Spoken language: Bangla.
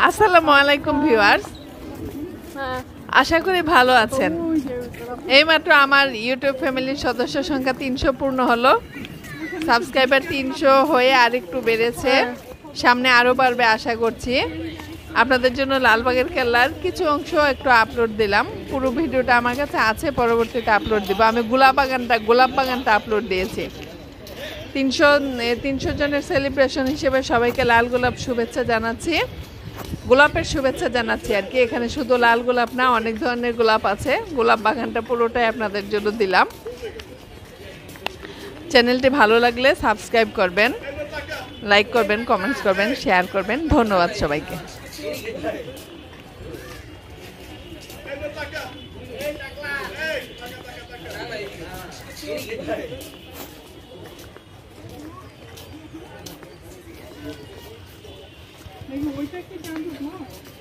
আসসালামু আলাইকুম ভিউয়ার্স, আশা করি ভালো আছেন। এইমাত্র আমার ইউটিউব ফ্যামিলির সদস্য সংখ্যা 300 পূর্ণ হলো। সাবস্ক্রাইবার 300 হয়ে আরেকটু বেড়েছে, সামনে আরও বাড়বে আশা করছি। আপনাদের জন্য লালবাগের কেল্লার কিছু অংশ একটু আপলোড দিলাম। পুরো ভিডিওটা আমার কাছে আছে, পরবর্তীতে আপলোড দিব। আমি গোলাপ বাগানটা আপলোড দিয়েছি। 300 জনের সেলিব্রেশন হিসেবে সবাইকে লাল গোলাপ শুভেচ্ছা জানাচ্ছি, গোলাপের শুভেচ্ছা জানাচ্ছি আর কি। এখানে শুধু লাল গোলাপ না, অনেক ধরনের গোলাপ আছে। গোলাপ বাগানটা পুরোটাই আপনাদের জন্য দিলাম। চ্যানেলটি ভালো লাগলে সাবস্ক্রাইব করবেন, লাইক করবেন, কমেন্টস করবেন, শেয়ার করবেন। ধন্যবাদ সবাইকে। Maybe we take it down to tomorrow.